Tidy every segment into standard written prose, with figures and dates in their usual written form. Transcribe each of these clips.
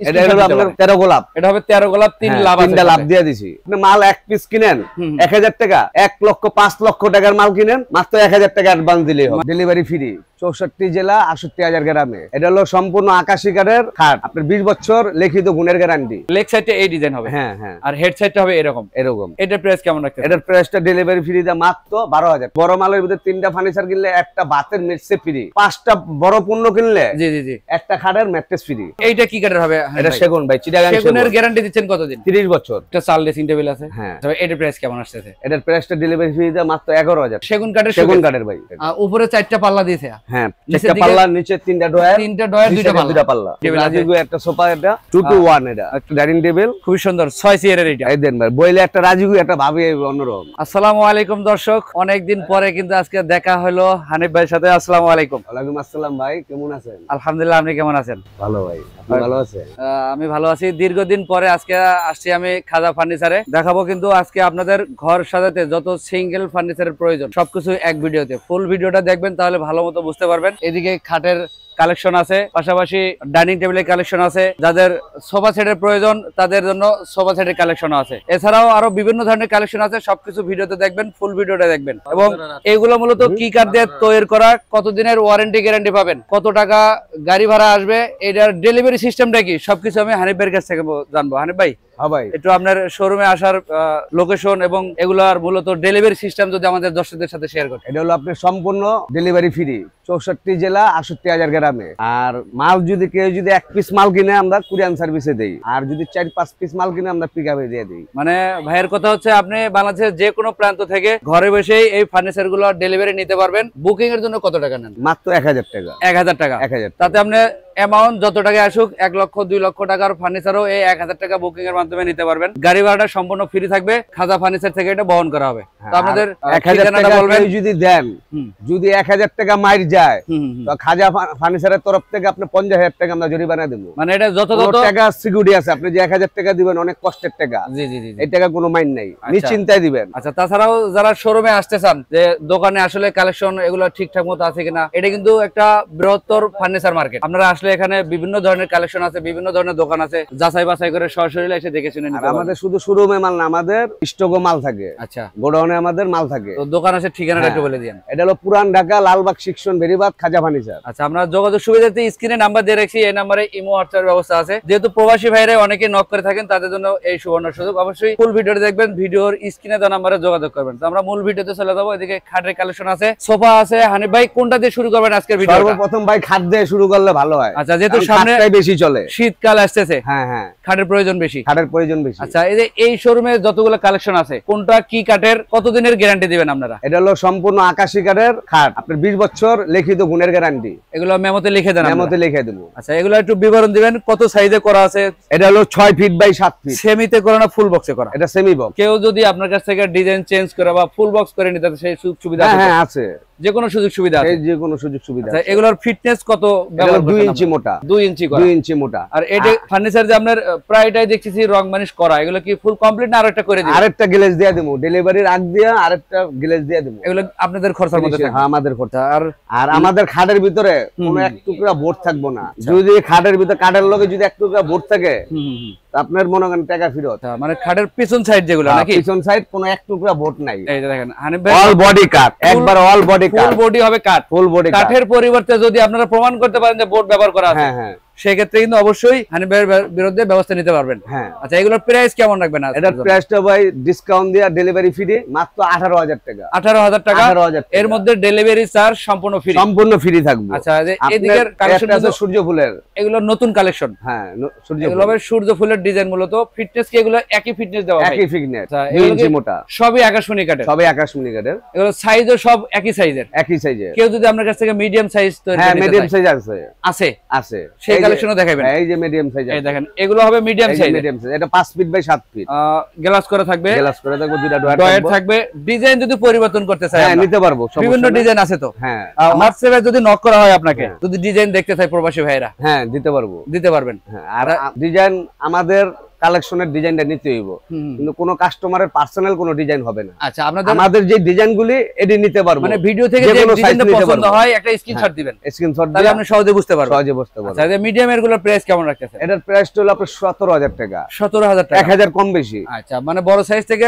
এটা হলো আপনার 13 গোলাপ। এটা হবে 13 গোলাপ, 3 লাভ আছে। 3টা লাভ দিয়ে দিছি। আপনি মাল এক পিস কিনেন 1000 টাকা, 1 লক্ষ 5 লক্ষ টাকার মাল কিনেন মাত্র 1000 টাকা অ্যাডভান্স দিলেই হবে। Delivery free. 64 জেলা 68,000 গ্রামে। এটা হলো সম্পূর্ণ আকাশী কাঠের খাট। আপনার 20 বছর লিখিত গুণের গ্যারান্টি। লেগ সাইডে এই ডিজাইন হবে। হ্যাঁ হ্যাঁ। আর হেড সাইডটা হবে এরকম। এটার প্রাইস কেমন রাখতে? এটার প্রাইসটা ডেলিভারি ফ্রি দা মাত্র 12,000। বড় মালের ভিতরে 3টা ফার্নিচার কিনলে একটা বাতের মেট্রেস ফ্রি, 5টা বড় পণ্য কিনলে জি জি জি একটা খাটের ম্যাট্রেস ফ্রি। এইটা কি কাঠের হবে? এটা সেগুন ভাই, চিটাগাং সেগুন। সেগুনের গ্যারান্টি দিচ্ছেন কতদিন? 30 বছর। একটা চাল ড্রেসিং টেবিল আছে। হ্যাঁ। তবে এটার প্রাইস কেমন আসছে? এটার প্রাইসটা ডেলিভারি ফ্রি দা মাত্র 11,000। সেগুন কাঠের ভাই। উপরে 4টা পাল্লা দিয়েছে। হ্যাঁ, 4টা পাল্লা, নিচে 3টা ডয়ার, 3টা ডয়ার, 2টা পাল্লা। রাজুগু একটা সোফা, এটা 2 to 1, এটা একটা ডাইনিং টেবিল খুব সুন্দর 6 চেয়ারের। এটা এই দেন ভাই, বইলে একটা রাজুগু একটা ভাবি অন্যরকম। আসসালামু আলাইকুম দর্শক, অনেকদিন পরে কিন্তু আজকে দেখা হলো হানিফ ভাইয়ের সাথে। আসসালামু আলাইকুম। ওয়ালাইকুম আসসালাম ভাই, কেমন আছেন? আলহামদুলিল্লাহ, আপনি কেমন আছেন? ভালো ভাই, আপনি ভালো আছেন? আমি ভালো আছি। দীর্ঘদিন পরে আজকে আসছি আমি খাজা ফার্নিচারে। দেখাবো কিন্তু আজকে আপনাদের ঘর সাজাতে যত সিঙ্গেল ফার্নিচারের প্রয়োজন সবকিছু এক ভিডিওতে। ফুল ভিডিওটা দেখবেন তাহলে ভালো মতো বুঝতে পারবেন। এদিকে খাটের কালেকশন আছে, পাশাপাশি ডাইনিং টেবিলের কালেকশন আছে, যাদের সোফা সেটের প্রয়োজন তাদের জন্য সোফা সেটের কালেকশন আছে। এছাড়াও আরো বিভিন্ন ধরনের কালেকশন আছে, সবকিছু ভিডিওতে দেখবেন, ফুল ভিডিওটা দেখবেন। এবং এগুলো মূলত কি কাঠ দিয়ে তৈরি করা, কতদিনের ওয়ারেন্টি গ্যারান্টি পাবেন, কত টাকা গাড়ি ভাড়া আসবে, এটার ডেলিভারি সিস্টেমটা কি, সবকিছু আমি হানিফ ভাইয়ের কাছ থেকে জানবো। হানিফ ভাই, হ্যাঁ ভাই, একটু আপনার শোরুমে আসার লোকেশন এবং এগুলার মূলত ডেলিভারি সিস্টেম যদি আমাদের দর্শকদের সাথে শেয়ার করেন। এটা হলো আপনার সম্পূর্ণ ডেলিভারি ফ্রি, 64 জেলা 68,000 গ্রামে। আর মাল যদি কেউ যদি 1 পিস মাল কিনে আমরা কুরিয়ান সার্ভিসে দেই, আর যদি 4-5 পিস মাল কিনে আমরা পিকআপে দিয়ে দিই। মানে ভাইয়ের কথা হচ্ছে আপনি বাংলাদেশের যে কোনো প্রান্ত থেকে ঘরে বসেই এই ফার্নিচার গুলো ডেলিভারি নিতে পারবেন। বুকিং এর জন্য কত টাকা নেন? মাত্র 1000 টাকা। 1000 টাকা। তাতে আপনি অ্যামাউন্ট যত টাকা আসুক, 1 লক্ষ 2 লক্ষ টাকার ফার্নিচারও এই 1000 টাকা বুকিং এর মাধ্যমে নিতে পারবেন। গাড়ি ভাড়াটা সম্পূর্ণ ফ্রি থাকবে, খাজা ফার্নিচার থেকে এটা বহন করা হবে। তো আপনাদের 1000 টাকা বলবেন যদি দেন, যদি 1000 টাকা মাইর যায় তো খাজা ফার্নিচারের তরফ থেকে আপনি 50,000 টাকা আমরা জরিমানা দেব। মানে এটা যত টাকা সিকিউরিটি আছে, আপনি যে 1000 টাকা দিবেন অনেক কষ্টের টাকা। জি জি জি, এই টাকা কোনো মাইন নাই, নিশ্চিন্তায় দিবেন। আচ্ছা, তাছাড়াও যারা শোরুমে আসতে চান যে দোকানে আসলে কালেকশন এগুলো ঠিকঠাক মতো আছে কিনা, এটা কিন্তু একটা বৃহত্তর ফার্নিচার মার্কেট। আপনারা আসলে এখানে বিভিন্ন ধরনের কালেকশন আছে, বিভিন্ন ধরনের দোকান আছে, যাচাই বাছাই করে সরাসরি এসে দেখে শুনে নিতে পারবেন। আমাদের শুধু শোরুমে মাল না, আমাদের স্টকে মাল থাকে। আচ্ছা, গোডাউনে আমাদের মাল থাকে। তো দোকান আছে, ঠিকানাটা একটু বলে দিন। এটা হলো পুরান ঢাকা, লালবাগ সেকশন, বেরিবাদ, খাজা ফার্নিচার। আচ্ছা, আমরা যোগাযোগ সুবিধাতে স্ক্রিনে নাম্বার দিয়ে রাখছি, এই নাম্বারে ইমো হোয়াটসঅ্যাপ ব্যবস্থা আছে। যেহেতু প্রবাসী ভাইরা অনেকে নক করে থাকেন, তাদের জন্য এই সুবর্ণ সুযোগ। অবশ্যই ফুল ভিডিওটা দেখবেন, ভিডিওর স্ক্রিনে দেওয়া নাম্বারে যোগাযোগ করবেন। তো আমরা মূল ভিডিওতে চলে যাবো। এদিকে খাটের কালেকশন আছে, সোফা আছে। হানিফ ভাই, কোনটা দিয়ে শুরু করবেন আজকের ভিডিও? সর্বপ্রথম ভাই খাট দিয়ে শুরু করলে ভালো হয়। আচ্ছা, যেহেতু সামনে বেশি চলে, শীতকাল আসতেছে। হ্যাঁ হ্যাঁ, খাটের প্রয়োজন বেশি। আচ্ছা, এই যে এই শোরুমে যতগুলো কালেকশন আছে, কোনটা কি কাঠের, কতদিনের গ্যারান্টি দিবেন আপনারা? এটা হলো সম্পূর্ণ আকাশী কাঠের খাট, আপনার 20 বছর লিখিত গুণের গ্যারান্টি। এগুলো মেমোতে লিখে দেন? মেমোতে লিখে দেব। আচ্ছা, এগুলো একটু বিবরণ দিবেন, কত সাইজে করা আছে? এটা হলো 6 ফিট বাই 7 ফিট। সেমিতে করা না ফুল বক্সে করা? এটা সেমি বক্স। কেউ যদি আপনার কাছ থেকে ডিজাইন চেঞ্জ করে বা ফুল বক্স করে নিতে সেই সুযোগ সুবিধা আছে? হ্যাঁ আছে, যে কোনো সুযোগ সুবিধা আছে? যে কোনো সুযোগ সুবিধা আছে। এগুলোর ফিটনেস কত? 2 ইঞ্চি মোটা। 2 ইঞ্চি করা? 2 ইঞ্চি মোটা। আর এটা ফার্নিচার যে আপনার প্রায়টাই দেখতেছি রং মানিশ করা, এগুলো কি ফুল কমপ্লিট না আরেকটা করে দিবেন? আরেকটা গ্লেজ দিয়ে দেব, ডেলিভারির আগ দিয়ে আরেকটা গ্লেজ দিয়ে দেব। এগুলো আপনাদের খরচার মধ্যে থাকে? হ্যাঁ, আমাদের খরচা। আর আমাদের খাটের ভিতরে কোনো এক টুকরা বোর্ড থাকবো না। যদি খাটের ভিতরে কাঠের লগে যদি এক টুকরা বোর্ড থাকে, আপনার মনে করেন টাকা ফেরত। মানে খাটের পিছন সাইড যেগুলো নাকি? পিছন সাইড কোনো এক টুকরা বোর্ড নাই। এই যে দেখেন হানিফ ভাই, অল বডি কাট, একবার অল বডি কাট, ফুল বডি হবে কাট। ফুল বডি কাঠের পরিবর্তে যদি আপনারা প্রমাণ করতে পারেন যে বোর্ড ব্যবহার করা আছে, হ্যাঁ হ্যাঁ, সেক্ষেত্রে কিন্তু অবশ্যই হানিফ ভাইয়ের বিরুদ্ধে ব্যবস্থা নিতে পারবেন। হ্যাঁ। আচ্ছা, এগুলোর প্রাইস কেমন রাখবেন? এটার প্রাইসটা ভাই ডিসকাউন্ট দিয়ে ডেলিভারি ফ্রি মাত্র 18,000 টাকা। 18,000 টাকা। এর মধ্যে ডেলিভারি চার্জ সম্পূর্ণ ফ্রি? সম্পূর্ণ ফ্রি থাকবে। আচ্ছা, এদিকের কালেকশন আছে সূর্যফুলের, এগুলো নতুন কালেকশন। হ্যাঁ, সূর্যফুল হবে, সূর্যফুলের ডিজাইন মূলত। ফিটনেস কি এগুলো একই ফিটনেস দেওয়া? একই ফিটনেস, 2 ইঞ্চি মোটা, সবই আকাশমণি কাঠের। সবই আকাশমণি কাঠের। এগুলো সাইজও সব একই সাইজের? একই সাইজের। কেউ যদি আপনার কাছ থেকে মিডিয়াম সাইজ তৈরি করে নিতে চায়? হ্যাঁ, মিডিয়াম সাইজ আছে। আছে আছে, সেই কালেকশনও দেখাবেন? এই যে মিডিয়াম সাইজ, এই দেখেন এগুলো হবে মিডিয়াম সাইজ। মিডিয়াম সাইজ, এটা 5 ফিট বাই 7 ফিট। গ্লাস করে থাকবে? গ্লাস করে থাকবে, দুটো ডয়ার থাকবে। ডিজাইন যদি পরিবর্তন করতে চাই? হ্যাঁ, নিতে পারবো, বিভিন্ন ডিজাইন আছে তো। হ্যাঁ, হোয়াটসঅ্যাপে যদি নক করা হয় আপনাকে, যদি ডিজাইন দেখতে চাই প্রবাসী ভাইরা, হ্যাঁ দিতে পারবো, দিতে পারবেন। হ্যাঁ, আর ডিজাইন আমাদের কালেকশনের ডিজাইনটা নিতে হইব, কিন্তু কোনো কাস্টমারের পার্সোনাল কোনো ডিজাইন হবে না। আচ্ছা, আমাদের যে ডিজাইনগুলি এডি নিতে পারবো, মানে ভিডিও থেকে যে ডিজাইনটা পছন্দ হয় একটা স্ক্রিনশট দিবেন, স্ক্রিনশট তাহলে আপনি সহজে বুঝতে পারবেন। আচ্ছা, এই মিডিয়াম এর গুলোর প্রাইস কেমন রাখতেছেন? এটার প্রাইসটা হলো আপনার 17000 টাকা। 17000 টাকা, 1000 কম বেশি। আচ্ছা, মানে বড় সাইজ থেকে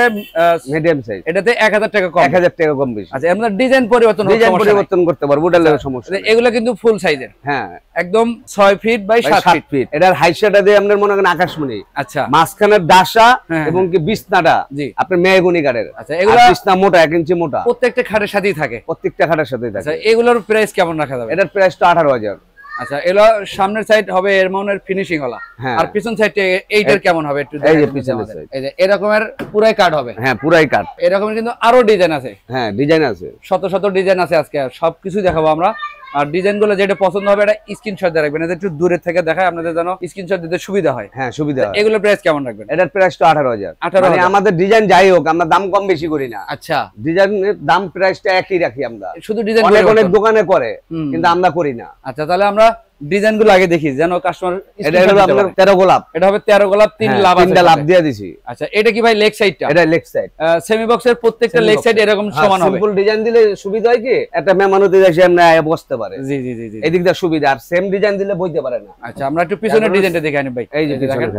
মিডিয়াম সাইজ এটাতে 1000 টাকা কম, 1000 টাকা কম বেশি। আচ্ছা, আমরা ডিজাইন পরিবর্তন করতে পারবো, ওটার লেভেল সমস্যা। এগুলো কিন্তু ফুল সাইজের, হ্যাঁ, একদম 6 ফিট বাই 7 ফিট। এটার হাইটটা দিয়ে আপনার মনে করেন আকাশমণি। আচ্ছা, মাঝখানের ডাসা এবং কি বিছনাটা আপনার মেহগনি কাঠের। আচ্ছা, এগুলো বিছনা মোটা 1 ইঞ্চি মোটা, প্রত্যেকটা খাটের সাথেই থাকে, প্রত্যেকটা খাটের সাথেই থাকে। আচ্ছা, এগুলোর প্রাইস কেমন রাখা যাবে? এটার প্রাইসটা 18000। আচ্ছা, এলো সামনের সাইড হবে এর মানের ফিনিশিং ওয়ালা, আর পিছন সাইডে এইটার কেমন হবে একটু এই যে পিছনের সাইড, এই যে এরকমের পুরাই কাট হবে। হ্যাঁ, পুরাই কাট। এরকমের কিন্তু আরো ডিজাইন আছে। হ্যাঁ, ডিজাইন আছে, শত শত ডিজাইন আছে। আজকে সবকিছু দেখাবো আমরা। আর ডিজাইনগুলো যেটা পছন্দ হবে এটা স্ক্রিনশট দিয়ে রাখবেন, একটু দূরে থেকে দেখায় আপনাদের যেন স্ক্রিনশট দিতে সুবিধা হয়। হ্যাঁ, সুবিধা হয়। এগুলোর প্রাইস কেমন রাখবেন? এটার প্রাইসটা 18000। মানে আমাদের ডিজাইন যাই হোক, আমরা দাম কম বেশি করি না। আচ্ছা, ডিজাইনের দাম প্রাইসটা একই রাখি আমরা, শুধু ডিজাইন অনেক দোকানে করে, কিন্তু আমরা করি না। আচ্ছা, তাহলে আমরা ডিজাইনগুলো আগে দেখি যেন কাস্টমার। এটা হলো আপনার 13 গোলাপ। এটা হবে 13 গোলাপ, 3 লাভ আছে, 3টা লাভ দিয়ে দিছি। আচ্ছা, এটা কি ভাই লেগ সাইডটা? এটা লেগ সাইড। সেমি বক্সের প্রত্যেকটা লেগ সাইড এরকম সমান হবে। সিম্পল ডিজাইন দিলে সুবিধা হয় কি, একটা মেহমানতে এসে আমরা বসতে পারে। জি জি জি জি, এদিক দিয়ে সুবিধা। আর সেম ডিজাইন দিলে বইতে পারে না। আচ্ছা, আমরা একটু পিছনের ডিজাইনটা দেখে আনি ভাই। এই যে দেখেন,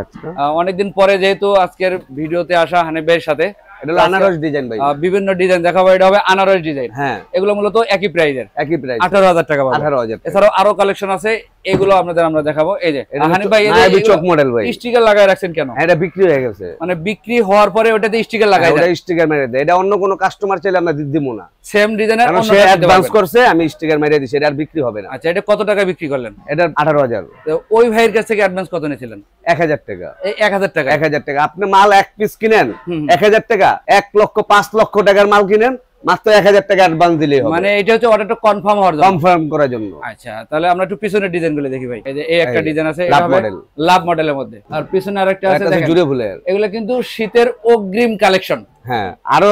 অনেকদিন পরে যেহেতু আজকের ভিডিওতে আসা হানিফ ভাইয়ের সাথে, এটা হলো আনারস ডিজাইন ভাই। বিভিন্ন ডিজাইন দেখাবো। এটা হবে আনারস ডিজাইন। হ্যাঁ, এগুলো মূলত একই প্রাইজের, একই প্রাইস, 18000 টাকা। 18000। এছাড়াও আরো কালেকশন আছে, এগুলো আপনাদের আমরা দেখাবো। এই যে হানিফ ভাই, এই চক মডেল ভাই, স্টিকার লাগায় রাখছেন কেন? এটা বিক্রি হয়ে গেছে। মানে বিক্রি হওয়ার পরে ওটাতে স্টিকার লাগায় দেয়? ওটা স্টিকার মেরে দেয়। এটা অন্য কোনো কাস্টমার চাইলে আমরা দিব না। সেম ডিজাইনের অন্য সে অ্যাডভান্স করছে, আমি স্টিকার মেরে দিছি, এটা আর বিক্রি হবে না। আচ্ছা, এটা কত টাকা বিক্রি করলেন? এটা 18000। তো ওই ভাইয়ের কাছ থেকে অ্যাডভান্স কত নিয়েছিলেন? 1000 টাকা। এই 1000 টাকা, 1000 টাকা। আপনি মাল এক পিস কিনেন 1000 টাকা, 1 লক্ষ 5 লক্ষ টাকার মাল কিনেন, মাত্র 1000 টাকা অ্যাডভান্স দিলেই হবে। মানে এটা হচ্ছে অর্ডারটা কনফার্ম হওয়ার জন্য, কনফার্ম করার জন্য। আচ্ছা, তাহলে আমরা একটু পিছনের ডিজাইনগুলো দেখি ভাই। এই যে এই একটা ডিজাইন আছে, এটা হবে লাভ মডেলের মধ্যে। আর পিছনে আরেকটা আছে দেখেন, জুড়ে ফুলের। এগুলো কিন্তু শীতের অগ্রিম কালেকশন। হ্যাঁ, আরো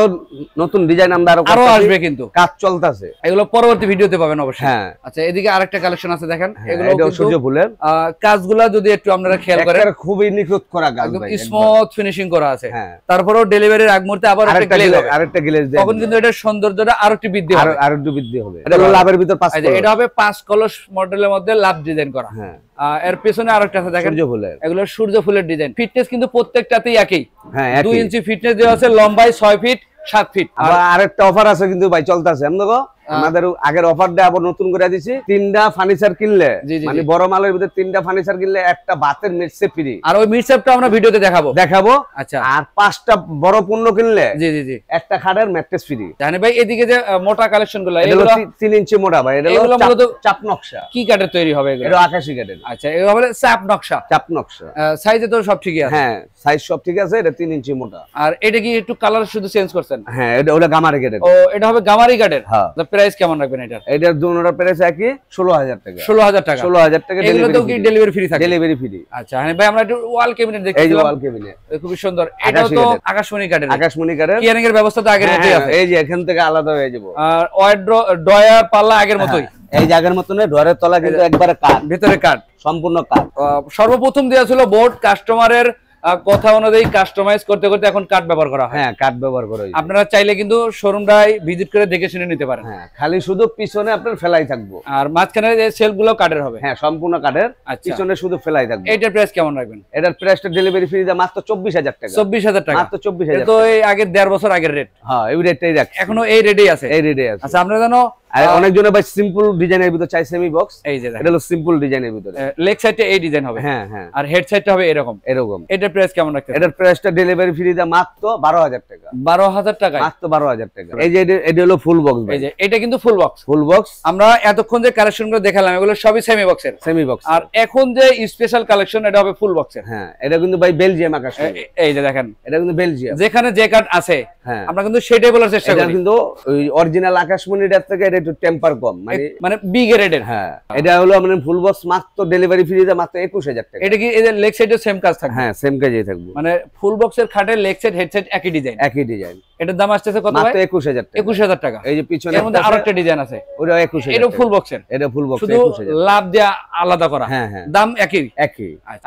নতুন ডিজাইন আমরা আরো আসবে, কিন্তু কাজ চলতেছে। এগুলো পরবর্তী ভিডিওতে পাবেন অবশ্যই। হ্যাঁ, আচ্ছা, এদিকে আরেকটা কালেকশন আছে দেখেন, এগুলো কিন্তু সূর্য ফুলের কাজগুলো যদি একটু আপনারা খেয়াল করেন, খুবই নিখুঁত করা কাজ ভাই, স্মুথ ফিনিশিং করা আছে। হ্যাঁ, তারপরেও ডেলিভারির আগ মুহূর্তে আবার আরেকটা গ্লেজ দেয়, তখন কিন্তু এটার সৌন্দর্যটা আরো একটু বৃদ্ধি হবে, আরো একটু বৃদ্ধি হবে। এটা হলো লাভের ভিতর 5 কলস। এটা হবে 5 কলস মডেলের মধ্যে লাভ ডিজাইন করা। হ্যাঁ, এর পিছনে আরেকটা আছে দেখেন, সূর্য ফুলের। এগুলো সূর্য ফুলের ডিজাইন। ফিটনেস কিন্তু প্রত্যেকটাতেই একই। হ্যাঁ, 2 ইঞ্চি ফিটনেস দেওয়া আছে, লম্বায় 6 ফিট 7 ফিট। আর আরেকটা অফার আছে কিন্তু ভাই, চলতেছে আমাদের আগের অফারটা আবার নতুন করে দিছি। 3টা ফার্নিচার কিনলে, মানে বড় মালের ভিতরে 3টা ফার্নিচার কিনলে একটা বাতের মিটসেপ ফ্রি। আর ওই মিটসেপটা আমরা ভিডিওতে দেখাবো। আচ্ছা, আর 5টা বড় পণ্য কিনলে জি জি জি একটা খাটের ম্যাট্রেস ফ্রি। জানি ভাই, এদিকে যে মোটা কালেকশন গুলো, এগুলো 3 ইঞ্চি মোটা ভাই। এটা হলো মূলত চাপ নকশা। কি কাঠের তৈরি হবে এগুলো? এটা আকাশী কাঠের। আচ্ছা, এগুলো হবে চাপ নকশা। চাপ নকশা। সাইজে তো সব ঠিকই আছে? হ্যাঁ, সাইজ সব ঠিক আছে। এটা 3 ইঞ্চি মোটা। আর এটা কি একটু কালার শুধু চেঞ্জ করছেন? হ্যাঁ, এটা ওটা গামারি কাঠের। ও, এটা হবে গামারি কাঠের। হ্যাঁ, প্রাইস কেমন রাখবেন এটা? এটার দুটোর প্রাইস একই, 16000 টাকা। 16000 টাকা। 16000 টাকা। এগুলো তো কি ডেলিভারি ফ্রি থাকে? Delivery free. আচ্ছা, হ্যাঁ ভাই, আমরা একটু ওয়াল ক্যাবিনেট দেখতেছি। এই যে ওয়াল ক্যাবিনেট খুব সুন্দর। এটাও তো আকাশমণি কাঠের। আকাশমণি কাঠের। কিয়ারিং এর ব্যবস্থা তো আগের মতই আছে। এই যে এখান থেকে আলাদা হয়ে যাব। আর ডয়ার পাল্লা আগের মতই। এই জায়গার মতন, ডয়ারের তলা কিন্তু একবারে কাঠ, ভিতরে কাঠ, সম্পূর্ণ কাঠ। সর্বপ্রথম দেওয়া ছিল বোর্ড, কাস্টমারের কথা অনুযায়ী কাস্টমাইজ করতে করতে এখন কাঠ ব্যবহার করা হয়। হ্যাঁ, কাঠ ব্যবহার করা হয়। আপনারা চাইলে কিন্তু শোরুমটাই ভিজিট করে দেখে শুনে নিতে পারেন। হ্যাঁ, খালি শুধু পিছনে আপনার ফেলাই থাকবো। আর মাঝখানে যে সেলফ গুলো কাঠের হবে। হ্যাঁ, সম্পূর্ণ কাঠের। পিছনে শুধু ফেলাই থাকবে। এটার প্রাইস কেমন রাখবেন? এটার প্রাইসটা ডেলিভারি ফ্রি দিয়ে মাত্র 24000 টাকা। 24000 টাকা, মাত্র 24000। তো এই আগের 1.5 বছর আগের রেট। হ্যাঁ, এই রেটটাই রাখ, এখনো এই রেটেই আছে। এই রেটেই আছে। আচ্ছা, আপনারা জানো অনেকজনে ভাই সিম্পল ডিজাইনের ভিতর চাই সেমি বক্স। এই যে এটা হলো সিম্পল ডিজাইনের ভিতরে। লেগ সাইডে এই ডিজাইন হবে। হ্যাঁ হ্যাঁ, আর হেড সাইডটা হবে এরকম। এটার প্রাইস কেমন রাখতে? এটার প্রাইসটা ডেলিভারি ফ্রি দিয়ে মাত্র 12000 টাকা। 12000 টাকা, মাত্র 12000 টাকা। এই যে এটা হলো ফুল বক্স। এই যে এটা কিন্তু ফুল বক্স। Full box. আমরা এতক্ষণ যে কালেকশনগুলো দেখালাম এগুলো সবই সেমি বক্সের। Semi box. আর এখন যে স্পেশাল কালেকশন এটা হবে ফুল বক্সের। হ্যাঁ, এটা কিন্তু ভাই বেলজিয়াম আকাশমণি। এই যে দেখেন, এটা কিন্তু বেলজিয়াম। যেখানে যে কাঠ আছে আমরা কিন্তু সেটাই বলার চেষ্টা করি। এটা কিন্তু ওই অরিজিনাল আকাশমণিটার থেকে এটা একটু টেম্পার কম, মানে বি গ্রেডের। হ্যাঁ, এটা হলো মানে ফুল বক্স মাত্র ডেলিভারি ফ্রিতে মাত্র 21000 টাকা। এটা কি এদের লেগ সাইডের সেম কাজ থাকবে? হ্যাঁ, সেম কাজই থাকবে। মানে ফুল বক্সের খাটের লেগ সাইড হেড সাইড একই ডিজাইন, একই ডিজাইন। এটার দাম আসছে কত ভাই? মাত্র 21000 টাকা। 21000 টাকা। এই যে পিছনে এর মধ্যে আরেকটা ডিজাইন আছে, ওটা 21000। এটা ফুল বক্সের, এটা ফুল বক্স, শুধু 21000। লাভ দেয়া আলাদা করা। হ্যাঁ হ্যাঁ, দাম একই।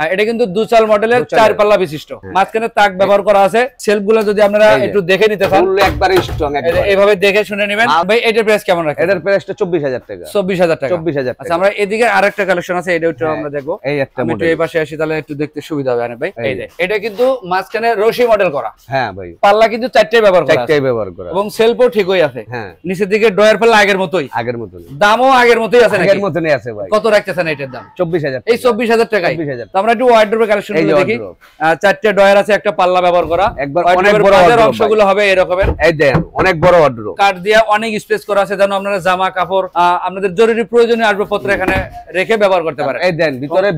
আর এটা কিন্তু দুচাল মডেলের 4 পাল্লা বিশিষ্ট, মাঝখানে তাক ব্যবহার করা আছে। সেলফগুলো যদি আপনারা একটু দেখে নিতে চান, ফুল একবারে স্ট্রং, একবারে এইভাবে দেখে শুনে নেবেন। ভাই এটার প্রাইস কেমন রাখেন? এটার প্রাইসটা 24000 টাকা। 24000 টাকা। 24000 টাকা। আচ্ছা, আমরা এদিকে আরেকটা কালেকশন আছে, এটা একটু আমরা দেখবো। এই একটা মডেল, এই পাশে আসি তাহলে একটু দেখতে সুবিধা হবে। ভাই এই যে এটা কিন্তু মাঝখানে রশি মডেল করা। হ্যাঁ ভাই, পাল্লা কিন্তু 4টাই ব্যবহার করা আছে, 4টাই ব্যবহার করা, এবং সেলফও ঠিকই আছে। হ্যাঁ, নিচের দিকে ডয়ার পাল্লা আগের মতোই, আগের মতই। দামও আগের মতোই আছে, আগের মতই আছে ভাই। কত রাখতেছেন এটার দাম? 24000। এই 24000 টাকায়। 24000। তো আমরা একটু ওয়ার্ডরোবের কালেকশন দেখি। 4টা ডয়ার আছে, একটা পাল্লা ব্যবহার করা, একবার অনেক বড় অংশগুলো হবে এরকমের। এই দেন অনেক বড় ওয়ার্ডরোব, কাঠ দিয়ে অনেক স্পেস করা আছে, যেন আপনারা জামা কাপড় আপনাদের জরুরি প্রয়োজনীয় আসবাবপত্র এখানে রেখে ব্যবহার করতে পারেন। এই দেন ভিতরে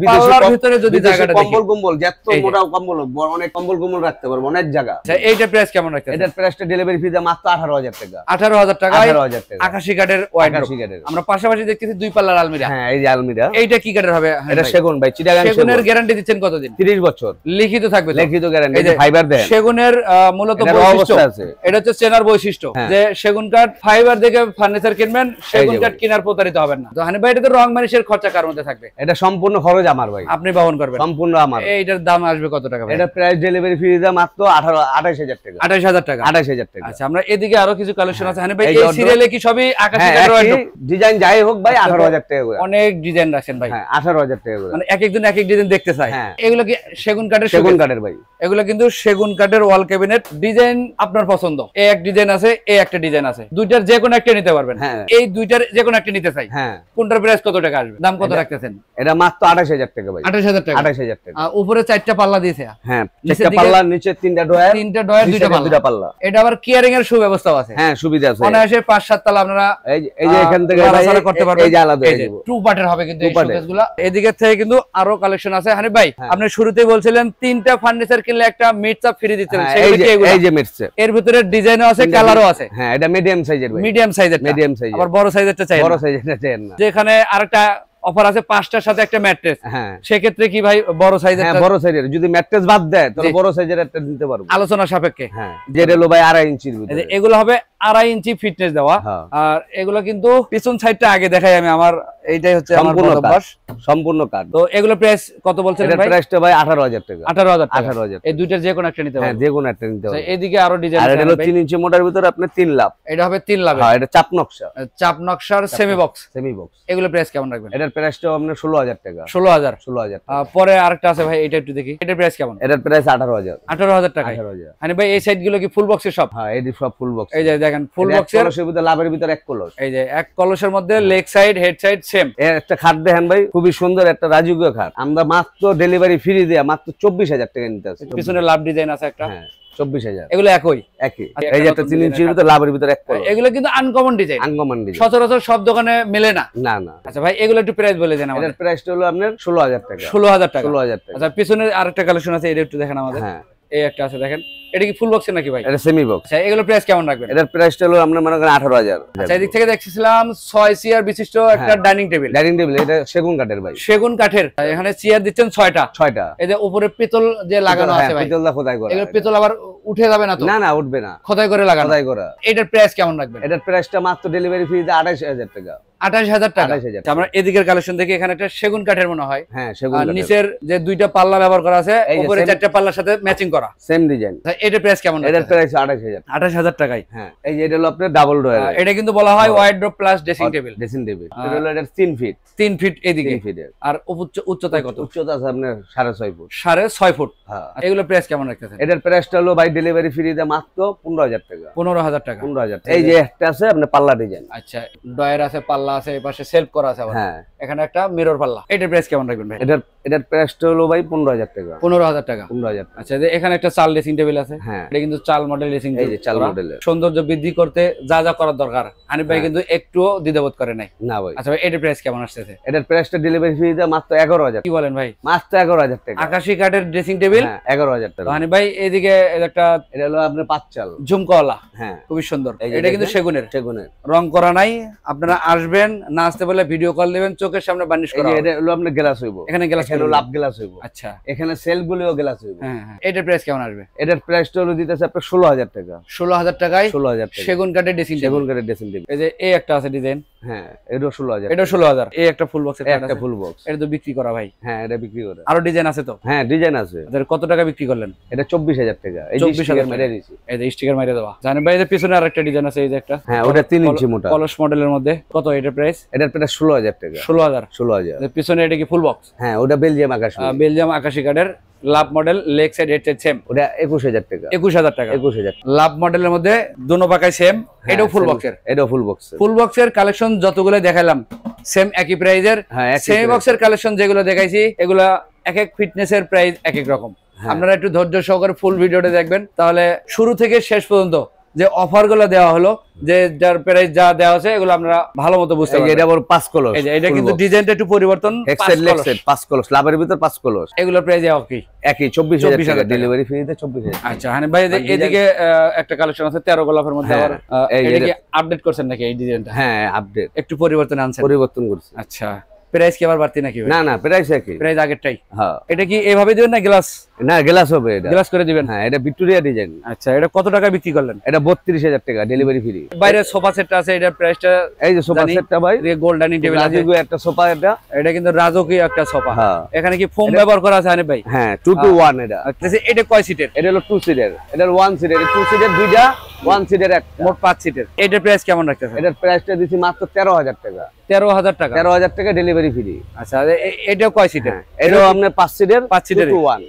ভিতরে যদি জায়গাটা কম্বল কম্বল যত মোটা কম্বল, অনেক কম্বল কম্বল রাখতে পারবো, অনেক জায়গা। আচ্ছা, এইটা প্রাইস কেমন রাখতেছেন? এটার প্রাইসটা ডেলিভারি ফি দাম মাত্র 18000 টাকা। 18000 টাকা। 18000 টাকা। আকাশী কাঠের ওয়ার্ডরোব। আমরা পাশাপাশি দেখতেছি 2 পাল্লার আলমিরা। হ্যাঁ, এই যে আলমিরা। এইটা কি কাঠের হবে? এটা সেগুন ভাই, চিটাগাং সেগুন। সেগুনের গ্যারান্টি দিচ্ছেন কতদিন? 30 বছর লিখিত থাকবে? লিখিত গ্যারান্টি। এই যে ফাইবার দেন। সেগুনের মূলত বৈশিষ্ট্য আছে, এটা হচ্ছে চেনার বৈশিষ্ট্য, যে সেগুন কাঠ ফাইবার দেখে ফার্নিচার কিনবেন, সেগুন কাঠ কেনার প্রতারিত হবেন না। তো হানি ভাই, এটা তো রং মানিশের খরচা কার মধ্যে থাকবে? এটা সম্পূর্ণ খরচ আমার ভাই, আপনি বহন করবেন সম্পূর্ণ আমার। এইটার দাম আসবে কত টাকা ভাই? এটা প্রাইস ডেলিভারি ফি দাম মাত্র 28000 টাকা। 28000 টাকা। 28000 টাকা। আচ্ছা, আমরা এদিকে আরো কিছু কালেকশন আছে হানি ভাই। এই সিরিয়ালে কি সবই আকাশী কাঠের ওয়ার্ডরোব? ডিজাইন যাই হোক ভাই, 18000 টাকা করে। অনেক ডিজাইন রাখছেন ভাই। হ্যাঁ, 18000 টাকা করে। মানে এক একজন এক এক ডিজাইন দেখতে চায়। এগুলো কি সেগুন কাঠের? সেগুন কাঠের ভাই। এগুলো কিন্তু সেগুন কাঠের ওয়াল ক্যাবিনেট। ডিজাইন আপনার পছন্দ, এই এক ডিজাইন আছে, এই একটা ডিজাইন আছে, দুইটার যে কোনো একটা নিতে পারবেন। এই দুইটার যে কোনো একটা নিতে চাই, কোনটার প্রাইস কত টাকা আসবে? দাম কত রাখতেছেন? এটা মাত্র 28000 টাকা ভাই। 28000 টাকা। 28000 টাকা। উপরে 4টা পাল্লা দিয়েছে। হ্যাঁ, 4টা পাল্লা, নিচে 3টা ডয়ার, 3টা ডয়ার, 2টা পাল্লা। এটা আবার কেয়ারিং এর সুব্যবস্থাও আছে। হ্যাঁ, সুবিধা আছে। অনায়াসে 5-7 তলা আপনারা এই যে এখান থেকে করতে পারবেন। এই যে আলাদা এই যে টু পার্টের হবে কিন্তু এই শোকেসগুলো। এদিকে থেকে কিন্তু আরো কালেকশন আছে হানিফ ভাই। আপনি শুরুতেই বলছিলেন 3টা ফার্নিচার কিনলে একটা মিটসাপ ফ্রি দিতেন, সেগুলো কি এগুলো? এই যে মিটসাপ। এর ভিতরে ডিজাইনও আছে, কালারও আছে। হ্যাঁ, এটা মিডিয়াম সাইজের ভাই। মিডিয়াম সাইজের। মিডিয়াম সাইজের। আবার বড় সাইজেরটা চাই না? বড় সাইজেরটা চাই না। যেখানে আরেকটা অফার আছে 5টার সাথে একটা ম্যাট্রেস। হ্যাঁ, সেক্ষেত্রে কি ভাই বড় সাইজের? হ্যাঁ, বড় সাইজের। যদি ম্যাট্রেস বাদ দেয় তাহলে বড় সাইজের একটা নিতে পারবো, আলোচনা সাপেক্ষে। হ্যাঁ, যেটা হলো ভাই 2.5 ইঞ্চির ভিতরে। এগুলো হবে 2.5 ইঞ্চি ফিটনেস দেওয়া। আর এগুলো কিন্তু পিছন সাইডটা আগে দেখাই আমি, আমার এইটাই হচ্ছে আমার অভ্যাস। সম্পূর্ণ কাঠ। তো এগুলো প্রাইস কত বলছেন ভাই? প্রাইসটা ভাই 18000 টাকা। 18000 টাকা। 18000। এই দুইটার যে কোনো একটা নিতে পারবেন। হ্যাঁ, যে কোনো একটা নিতে পারবেন। এদিকে আরো ডিজাইন আছে। আর এটা হলো 3 ইঞ্চি মোটার ভিতরে আপনি 3 লাভ। এটা হবে 3 লাভ। হ্যাঁ, এটা চাপ নকশা। চাপ নকশার সেমি বক্স। Semi box. এগুলো প্রাইস কেমন রাখবেন? এটার প্রাইসটা আপনার 16000 টাকা। 16000। পরে আরেকটা আছে ভাই, এটা একটু দেখি। এটার প্রাইস কেমন? এটার প্রাইস 18000। 18000 টাকা। 18000। মানে ভাই এই সাইড গুলো কি ফুল বক্সের সব? হ্যাঁ, এই সব ফুল বক্স। এই যে দেখেন ফুল বক্সের ভিতরে লাভের ভিতরে এক কলস। এই যে এক কলসের মধ্যে leg side head side same. এর একটা খাট দেখেন ভাই, খুবই সুন্দর একটা রাজকীয় খাট। আমরা মাত্র ডেলিভারি ফ্রি দিয়ে মাত্র 24000 টাকা নিতে আছে। পিছনে লাভ ডিজাইন আছে একটা। হ্যাঁ, 24000। এগুলো একই। এই যে একটা 3 ইঞ্চির ভিতরে লাভের ভিতরে এক কলস। এগুলো কিন্তু আনকমন ডিজাইন। Uncommon design. সচরাচর সব দোকানে মেলে না। না না। আচ্ছা ভাই, এগুলো একটু প্রাইস বলে দেন আমাদের। এর প্রাইসটা হলো আপনার 16000 টাকা। 16000 টাকা। 16000 টাকা। আচ্ছা, পিছনে আরেকটা কালেকশন আছে, এটা একটু দেখেন আমাদের। হ্যাঁ, এই একটা আছে দেখেন। এটা কি ফুল বক্সের নাকি ভাই? এটা সেমি বক্স। আচ্ছা, এগুলো প্রাইস কেমন রাখবেন? এটার প্রাইসটা হলো আপনার মনে করেন 18000। আচ্ছা, এদিক থেকে দেখছিলাম 6 চেয়ার বিশিষ্ট একটা ডাইনিং টেবিল। ডাইনিং টেবিল, এটা সেগুন কাঠের ভাই। সেগুন কাঠের। এখানে চেয়ার দিচ্ছেন 6টা। 6টা। এই যে উপরে পিতল যে লাগানো আছে ভাই, পিতলটা খোদাই করা। এগুলো পিতল আবার উঠে যাবে না তো? না না, উঠবে না। খোদাই করে লাগানো। খোদাই করা। এটার প্রাইস কেমন রাখবেন? এটার প্রাইসটা মাত্র ডেলিভারি ফি দিয়ে 28000 টাকা। 28000 টাকা। 28000। আমরা এদিকের কালেকশন দেখি, এখানে একটা সেগুন কাঠের মনে হয়। হ্যাঁ, সেগুন কাঠের। নিচের যে 2টা পাল্লা ব্যবহার করা আছে, উপরে 4টা পাল্লার সাথে ম্যাচিং করা, সেম ডিজাইন। এটার প্রাইস কেমন? এটার প্রাইস 28000। 28000 টাকায়। হ্যাঁ, এই যে এটা হলো আপনার ডাবল ডোর। এটা কিন্তু বলা হয় wardrobe plus dressing table. Dressing table. এটা হলো এটা 3 ফিট। 3 ফিট এদিকে। 3 ফিটের। আর উচ্চতায় কত? উচ্চতা আছে আপনার 6.5 ফুট। 6.5 ফুট। হ্যাঁ। এগুলো প্রাইস কেমন রাখতেছেন? এটার প্রাইসটা হলো ভাই ডেলিভারি ফ্রি দিয়ে মাত্র 15000 টাকা। 15000 টাকা। 15000। এই যে একটা আছে আপনার পাল্লা ডিজাইন। আচ্ছা, ডয়ার আছে, পাল্লা আছে, এই পাশে সেলফ করা আছে আবার। হ্যাঁ, এখানে একটা মিরর পাল্লা। এটার প্রাইস কেমন রাখবেন ভাই? এটার প্রাইসটা হলো ভাই 15000 টাকা। 15000 টাকা। 15000। আচ্ছা, এখানে একটা চাল ড্রেসিং টেবিল আছে। হ্যাঁ, এটা কিন্তু চাল মডেল ড্রেসিং টেবিল। এই যে চাল মডেলের। সৌন্দর্য বৃদ্ধি করতে যা যা করার দরকার হানিফ ভাই কিন্তু একটুও দ্বিধাবোধ করে নাই। না ভাই। আচ্ছা ভাই, এটার প্রাইস কেমন আসছে? এটার প্রাইসটা ডেলিভারি ফি দিয়ে মাত্র 11000। কি বলেন ভাই? মাত্র 11000 টাকা। আকাশী কাঠের ড্রেসিং টেবিল। 11000 টাকা। হানিফ ভাই এদিকে একটা একটা, এটা হলো আপনার পাঁচচাল ঝুমকাওয়ালা। হ্যাঁ, খুবই সুন্দর। এটা কিন্তু সেগুনের, রং করা নাই। আপনারা আসবেন, না আসতে বলে ভিডিও কল দিবেন, চোখের সামনে বার্নিশ করা। এটা হলো আপনার গ্লাস হইব, এখানে গ্লাস হলো লাভ গ্লাস হইব। আচ্ছা, এখানে সেলফ গুলিও গ্লাস হইব। হ্যাঁ, এটার প্রাইস কেমন আসবে? এটার প্রাইসটা হলো দিতেছে আপনার 16,000 টাকা। 16,000 টাকায় 16,000 টাকা সেগুন কাঠের ড্রেসিং টেবিল। সেগুন কাঠের ড্রেসিং টেবিল। এই যে এই একটা আছে ডিজাইন, হ্যাঁ, এটাও 16,000। এটাও 16,000। এই একটা ফুল বক্সের কাঠ একটা আছে, ফুল বক্স। এটা তো বিক্রি করা ভাই? হ্যাঁ, এটা বিক্রি করে। আরো ডিজাইন আছে তো? হ্যাঁ, ডিজাইন আছে। এদের কত টাকা বিক্রি করলেন? এটা 24,000 টাকা। এই 24,000 মেরে দিয়েছি। এই যে স্টিকার মেরে দেওয়া। জানেন ভাই, এর পিছনে আরেকটা ডিজাইন আছে, এই যে একটা। হ্যাঁ, ওটা 3 ইঞ্চি মোটা কলস মডেলের মধ্যে। কত এটার প্রাইস? এটার প্রাইস 16,000 টাকা। 16,000। এর পিছনে এটা কি ফুল বক্স? হ্যাঁ, ওটা বেলজিয়াম আকাশী। বেলজিয়াম আকাশী কাঠের লাভ model, leg side head side same. ওটা 21,000 টাকা। 21,000 টাকা। 21,000। লাভ মডেলের মধ্যে দুনো পাকায় সেম। এটাও ফুল বক্সের। এটাও ফুল বক্স। ফুল বক্সের কালেকশন যতগুলো দেখাইলাম সেম একই প্রাইজের। সেমি বক্সের কালেকশন যেগুলো দেখাইছি এগুলা এক এক ফিটনেসের প্রাইস এক এক রকম। আপনারা একটু ধৈর্য সহকারে ফুল ভিডিওটা দেখবেন, তাহলে শুরু থেকে শেষ পর্যন্ত যে অফার গুলো দেওয়া হলো, যে যার প্রাইস যা দেওয়া আছে, এগুলো আমরা ভালো মতো বুঝতে পারবো। এটা বড় 5 কলস। এটা কিন্তু ডিজাইনটা একটু পরিবর্তন। 5 কলস লাভের ভিতর 5 কলস। এগুলো প্রাইস একই 24,000 টাকা। ডেলিভারি ফ্রিতে 24,000। আচ্ছা হানিফ ভাই, এদিকে একটা কালেকশন আছে 13 গোলাপের মধ্যে। আবার এটা কি আপডেট করছেন নাকি এই ডিজাইনটা? হ্যাঁ, আপডেট, একটু পরিবর্তন আনছেন। পরিবর্তন করছি। আচ্ছা, প্রাইস কি আবার বাড়তি নাকি? না না, প্রাইস একই, প্রাইস আগেরটাই। হ্যাঁ। এটা কি এভাবে দিবেন না গ্লাস? না, গ্লাস হবে। এটা গ্লাস করে দিবেন। হ্যাঁ, এটা ভিক্টোরিয়া ডিজাইন। আচ্ছা, এটা কত টাকা বিক্রি করলেন? এটা 32,000 টাকা, ডেলিভারি ফ্রি। বাইরে সোফা সেটটা আছে, এটা প্রাইসটা? এই যে সোফা সেটটা ভাই, গোল্ড ডাইনিং টেবিল আছে, রাজকীয় একটা সোফা। এটা কিন্তু রাজকীয় একটা সোফা। হ্যাঁ। এখানে কি ফোম ব্যবহার করা আছে হানিফ ভাই? হ্যাঁ, 2 to 1 এটা। আচ্ছা, এটা কয় সিটের? এটা হলো 2 সিটের। এটা 1 সিটের। 2 সিটের দুইটা, 1 সিটের একটা, মোট 5 সিটের। এটার প্রাইস কেমন রাখতেছেন? এটার প্রাইসটা দিছি মাত্র 13,000 টাকা। 13,000 টাকা। 13,000 টাকা, ডেলিভারি ফ্রি। আচ্ছা, এটাও কয় সিটের? এটাও আপনার 5 সিটের, 5 সিটের 2 to 1।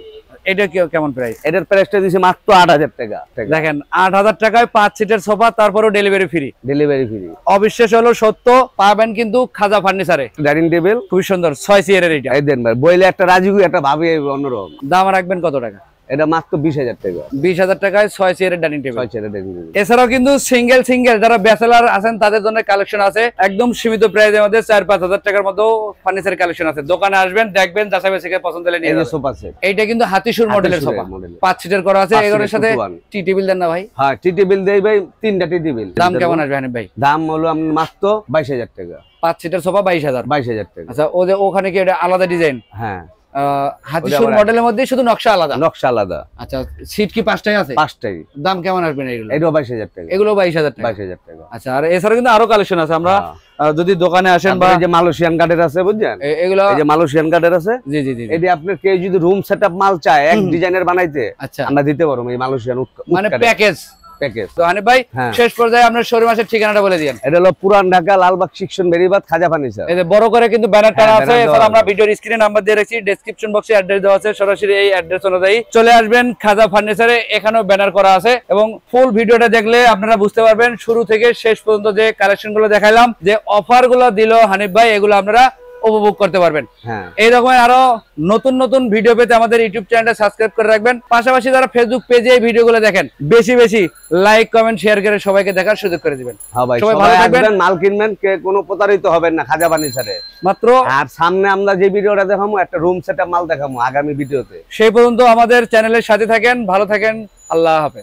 এটা কেমন প্রাইস? এটার প্রাইসটা দিছি মাত্র 8,000 টাকা। দেখেন, 8,000 টাকায় 5 সিটের সোফা, তারপরেও ডেলিভারি ফ্রি। Delivery free. অবিশ্বাস হলো সত্য, পাবেন কিন্তু খাজা ফার্নিচারে। ডাইনিং টেবিল খুবই সুন্দর, 6 চেয়ারের। এটা এই দেন ভাই, বইলে একটা রাজকীয় একটা ভাবি অন্যরকম। দাম রাখবেন কত টাকা? এটা মাত্র 20,000 টাকা। 20,000 টাকায় 6 চেয়ারের ডাইনিং টেবিল। 6 চেয়ারের ডাইনিং টেবিল। এছাড়াও কিন্তু সিঙ্গেল যারা ব্যাচেলর আছেন তাদের জন্য কালেকশন আছে একদম সীমিত প্রাইসের মধ্যে। 4-5,000 টাকার মতো ফার্নিচার কালেকশন আছে। দোকানে আসবেন, দেখবেন, যাচাই বাছাই করে পছন্দ হলে নিয়ে যাবেন। সোফা সেট এইটা কিন্তু হাতিসুর মডেলের সোফা, 5 সিটের করা আছে। এগুলোর সাথে টি টেবিল দেন না ভাই? হ্যাঁ, টি টেবিল দেই ভাই, 3টা টি টেবিল। দাম কেমন আসবে হানিফ ভাই? দাম হলো মাত্র 22,000 টাকা। 5 সিটের সোফা 22,000। 22,000 টাকা। আচ্ছা, ওখানে কি এটা আলাদা ডিজাইন? হ্যাঁ, হাতিসুর মডেলের মধ্যে শুধু নকশা আলাদা। নকশা আলাদা। আচ্ছা, সিট কি 5টাই আছে? 5টাই। দাম কেমন আসবে এগুলো? এটাও 22,000 টাকা। এগুলো 22,000 টাকা। 22,000 টাকা। আচ্ছা, আর এছাড়া কিন্তু আরো কালেকশন আছে। আমরা যদি দোকানে আসেন, বা এই যে মালয়েশিয়ান কাঠের আছে, বুঝছেন? এগুলো এই যে মালয়েশিয়ান কাঠের আছে। জি জি জি। এটি আপনার কেউ যদি রুম সেটআপ মাল চায় এক ডিজাইনের বানাইতে, আচ্ছা, আমরা দিতে পারবো। এই মালয়েশিয়ান মানে প্যাকেজ। তো হানিফ ভাই, শেষ পর্যায়ে আপনার শোরুম আসের ঠিকানাটা বলে দিয়েন। এটা হলো পুরান ঢাকা, লালবাগ সেকশন, বেরিবাদ, খাজা ফার্নিচার। এই যে বড় করে কিন্তু ব্যানার টানা আছে। এছাড়া আমরা ভিডিওর স্ক্রিনে নাম্বার দিয়ে রাখছি, ডেসক্রিপশন বক্সে অ্যাড্রেস দেওয়া আছে। সরাসরি এই অ্যাড্রেস অনুযায়ী চলে আসবেন খাজা ফার্নিচারে। এখানেও ব্যানার করা আছে, এবং ফুল ভিডিওটা দেখলে আপনারা বুঝতে পারবেন শুরু থেকে শেষ পর্যন্ত যে কালেকশন গুলো দেখাইলাম, যে অফার গুলো দিল হানিফ ভাই, এগুলো আপনারা উপভোগ করতে পারবেন। এইরকম আরো নতুন ভিডিও পেতে আমাদের ইউটিউব চ্যানেলটা সাবস্ক্রাইব করে রাখবেন। পাশাপাশি যারা ফেসবুক পেজে এই ভিডিওগুলো দেখেন, বেশি লাইক, কমেন্ট, শেয়ার করে সবাইকে দেখার সুযোগ করে দিবেন। সবাই ভালো থাকবেন, মাল কিনবেন, কে কোনো প্রতারিত হবেন না খাজা ফার্নিচারে মাত্র। আর সামনে আমরা যে ভিডিওটা দেখাবো, একটা রুম সেটআপ মাল দেখাবো আগামী ভিডিওতে। সেই পর্যন্ত আমাদের চ্যানেলের সাথে থাকেন, ভালো থাকেন, আল্লাহ হাফেজ।